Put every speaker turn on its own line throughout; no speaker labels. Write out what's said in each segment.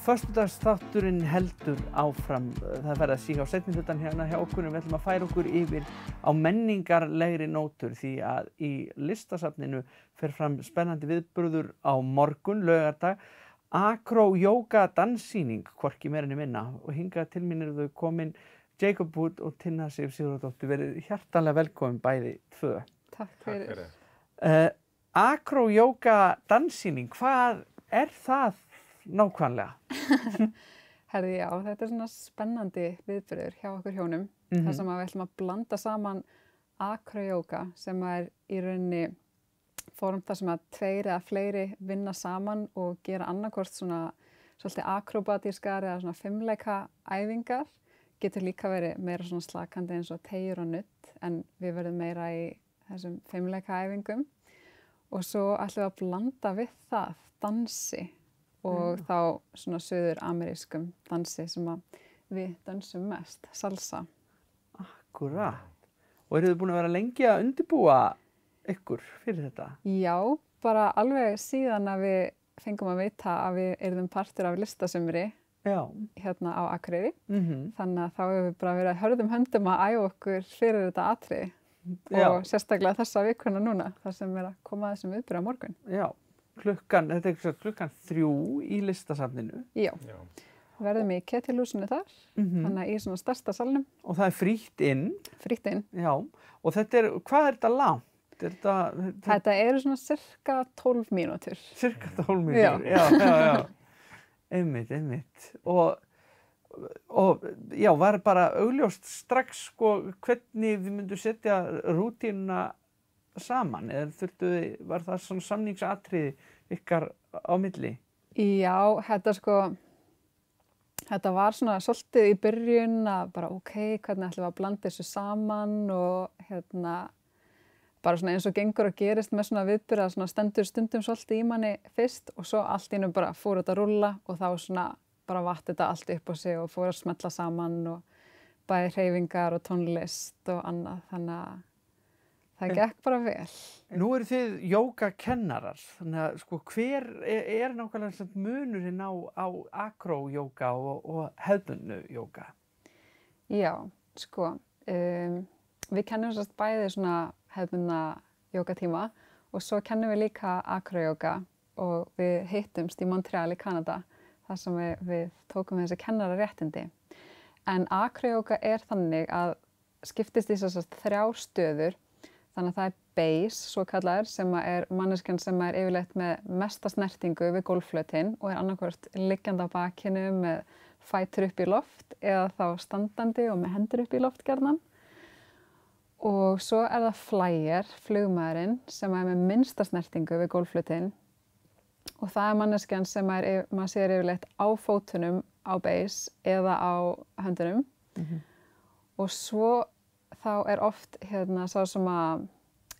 Föstudagsþátturinn heldur áfram. Það verða síg á seinni hlutan hérna hjá okkur en við ætlum að færa okkur yfir á menningarlegri nótur því að í listasafninu fer fram spennandi viðburður á morgun, laugardag, acro-yoga danssýning, hvorki meira né minna. Og hingað til mín eru þau komin Jacob Wood og Tinna Sif Sigurðardóttir. Verið hjartanlega velkomin bæði tvö.
Takk fyrir.
Acro-yoga danssýning, hvað er það nákvæmlega?
Herði, já, þetta er svona spennandi viðburður hjá okkur hjónum. Þar sem við ætlum að blanda saman acro-yoga sem er í rauninni form þar sem að tveir eða fleiri vinna saman og gera annarkvort svona svolítið akrobatískar eða svona fimleika æfingar. Getur líka verið meira svona slakandi eins og teygjur og nudd en við verðum meira í þessum fimleika æfingum. Og svo ætlum við að blanda við það dansi og þá svona suður-amerískum dansi sem að við dansum mest, salsa.
Akkúrat. Og eru þið búin að vera lengi að undirbúa ykkur fyrir þetta?
Já, bara alveg síðan að við fengum að vita að við erum partur af listasumri hérna á Akureyri. Þannig að þá hefur við bara verið að hörðum höndum að æfa okkur fyrir þetta atriði og sérstaklega þessa vikuna núna, þar sem er að koma þessum viðburði á morgun.
Já. Þetta er klukkan 3 í listasafninu.
Já, verðum í Ketilhúsinu þar, þannig að í svona stærsta salnum.
Og það er frítt inn.
Frítt inn.
Já, og þetta er, hvað er þetta langt?
Þetta eru svona cirka 12 mínútur.
Cirka 12 mínútur, já. Einmitt. Og já, var bara augljóst strax sko hvernig þið myndu setja rútínuna saman, eða var það svona samningsatriði ykkar á milli?
Já, þetta var svona svolítið í byrjun að bara hvernig ætlum við að blanda þessu saman og bara svona eins og gengur og gerist með svona viðburð að svona stendur stundum svolítið í manni fyrst og svo allt í einu bara fór þetta að rúlla og þá svona bara vatt þetta allt upp á sig og fór að smella saman og bæði hreyfingar og tónlist og annað, þannig að það gekk bara vel.
Nú eru þið jógakennarar, þannig að sko hver er nákvæmlega munurinn á acro-yoga og hefðbundnu jóga?
Já, sko, við kennum sérst bæði svona hefðbundna jógatíma og svo kennum við líka acro-yoga og við hittumst í Montreal í Kanada þar sem við tókum þessi kennararéttindi. En acro-yoga er þannig að skiptist í sérst 3 stöður. Þannig að það er base, svo kallaður, sem er manneskjan sem er yfirleitt með mesta snertingu við gólfflötinn og er annarkvort liggjandi á bakinu með fætur upp í loft eða þá standandi og með hendur upp í loft gjarnan. Og svo er það flyer, flugmaðurinn, sem er með minnsta snertingu við gólfflötinn og það er manneskjan sem maður sér yfirleitt á fótunum á base eða á höndunum. Og svo þá er oft sá sem að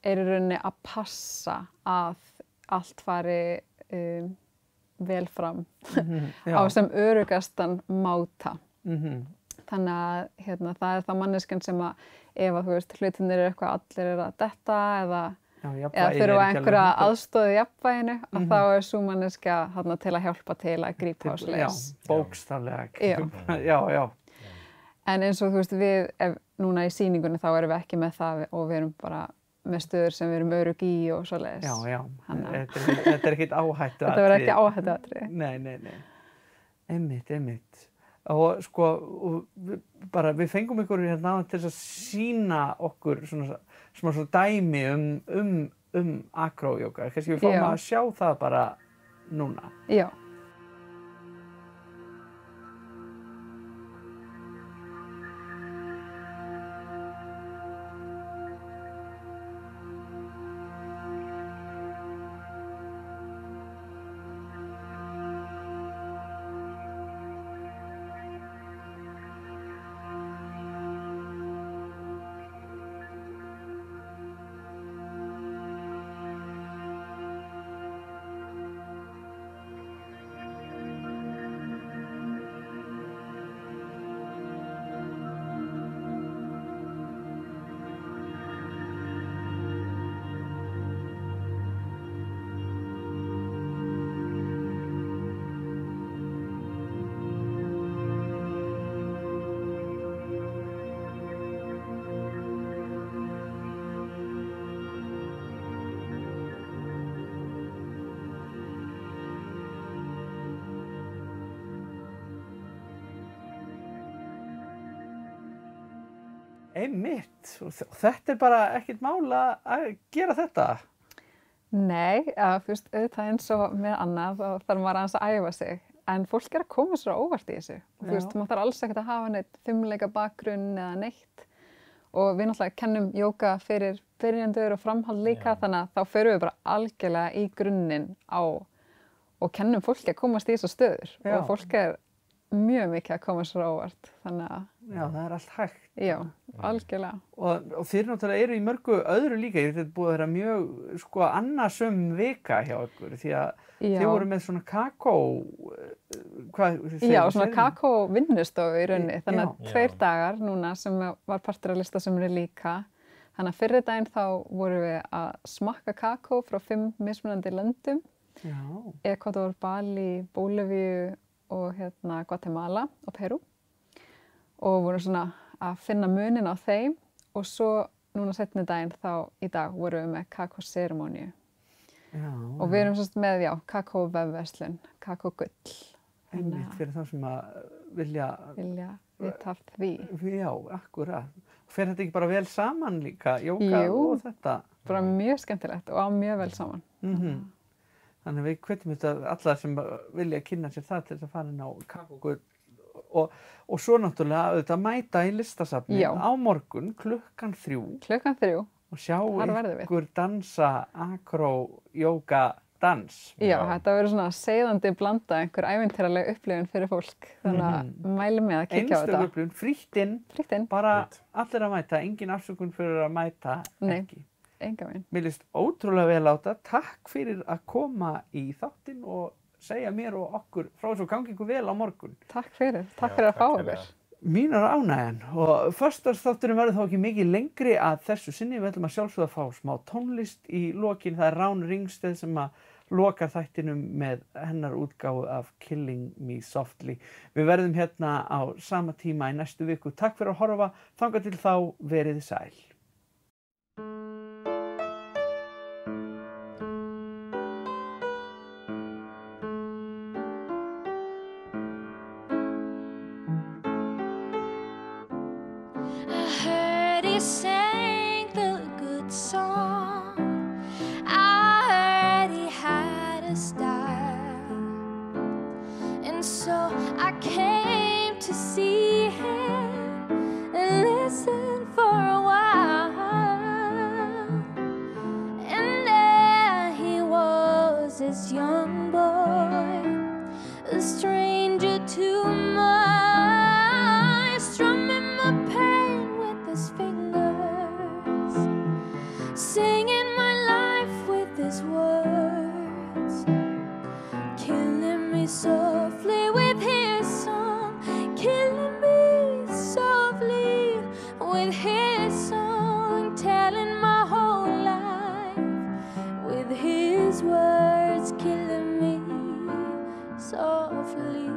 er í rauninni að passa að allt fari vel fram á sem öruggastan máta. Þannig að það er það manneskjan sem að ef að hlutinir eru eitthvað allir eru að detta eða þurfa einhverja aðstoð í jafnvæginu að þá er sú manneskja til að hjálpa til að grípa á svoleiðis.
Já, bókstaflega. Já.
En eins og við, núna í sýningunni þá erum við ekki með það og við erum bara með stöður sem við erum örugg í og svoleiðis.
Já. Þetta er ekkert áhættuatriði.
Þetta verður ekki áhættuatriði.
Nei. Einmitt. Og sko, við fengum ykkur hérna til þess að sýna okkur svona dæmi um acro-yoga. Kannski við fáum að sjá það bara núna.
Já.
Einmitt. Og þetta bara ekkert mál að gera þetta.
Nei, fyrst auðvitað eins og með annað og þarf maður aðeins að æfa sig. En fólk að koma sér á óvart í þessu. Og þú veist, maður þarf alls ekkert að hafa neitt fimmleika bakgrunn eða neitt. Og við náttúrulega kennum jóga fyrir byrjendur og framhald líka, þannig að þá förum við bara algjörlega í grunninn á og kennum fólki að komast í þessar stöður. Og fólk mjög mikið að koma sér á óvart, þannig að...
Já, það allt hægt.
Já, algjörlega.
Og þeir náttúrulega eru í mörgu öðru líka. Þetta búið að vera mjög annasöm vika hjá ykkur, því að þið voru með svona kakó...
Já, svona kakó-vinnustofu í rauninni. Þannig að 2 dagar núna sem var partur af listasömri líka. Þannig að fyrri daginn þá vorum við að smakka kakó frá 5 mismunandi löndum. Ekvador, Bali, Bólivíu og Guatemala og Perú. Og vorum svona að finna munin á þeim og svo núna seinni daginn þá í dag vorum við með kakóseremoníu. Og við erum svona með, kakóvefverslun, kakógull.
Einmitt fyrir þá sem að vilja
vita af því.
Já, akkurat. Fer þetta ekki bara vel saman líka, jóga og þetta?
Bara mjög skemmtilegt og á mjög vel saman.
Þannig að við hvetjum þetta allar sem vilja kynna sér það til þess að fara inn á kakógull. Og svo náttúrulega auðvitað mæta í listasafnið á morgun klukkan 3.
Klukkan 3.
Og sjá ykkur dansa akró-jóga dans.
Já, þetta verður svona seiðandi blanda, einhver ævintýraleg upplifun fyrir fólk. Þannig að mælum með að kíkja á þetta.
Einstök upplifun, frítt inn. Bara allir að mæta, engin afsökun fyrir að mæta ekki.
Nei, enga veginn.
Mér líst ótrúlega vel á þetta. Takk fyrir að koma í þáttinn og segja mér og okkur frá þessu, gangi ykkur vel á morgun.
Takk fyrir að fá okkur.
Mínar ánægjan og föstudagsþátturinn verður þá ekki mikið lengri að þessu sinni. Við ætlum að sjálfsögða að fá smá tónlist í lokin. Það Rán Ringsteð sem að lokar þættinum með hennar útgáfu af Killing Me Softly. Við verðum hérna á sama tíma í næstu viku. Takk fyrir að horfa. Þangað til þá, verið sæl.
Sang the good song. I heard he had a style, and so I came to see him and listen for a while. And there he was, this young boy, a stranger to mine, strumming my pain with his fingers, singing my life with his words, killing me softly with his song, killing me softly with his song, telling my whole life with his words, killing me softly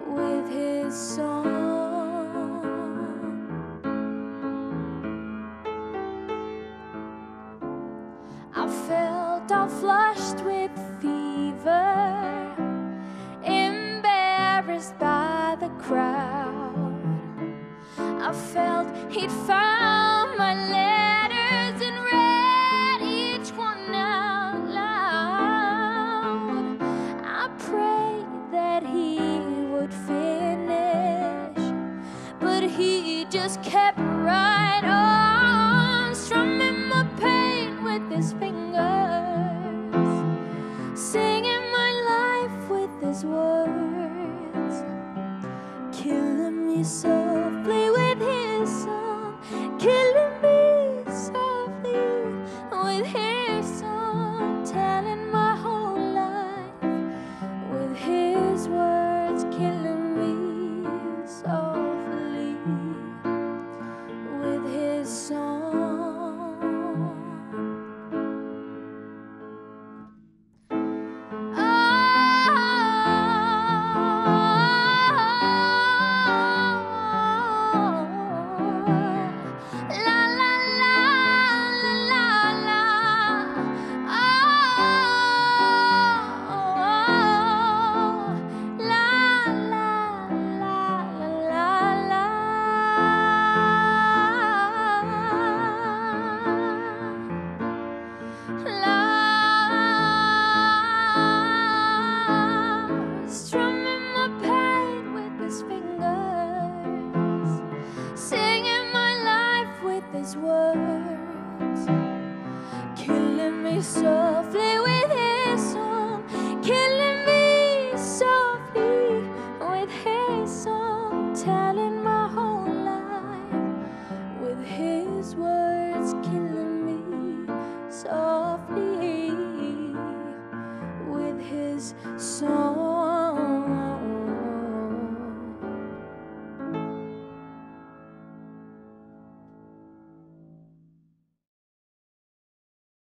with his song. I felt all flushed with fever, embarrassed by the crowd. I felt he'd found my letters and read each one out loud. I prayed that he would finish, but he just kept right on, strumming my pain with his fingers, singing my life with his words, killing me softly with his song, killing me softly with his song, telling my whole life with his words, killing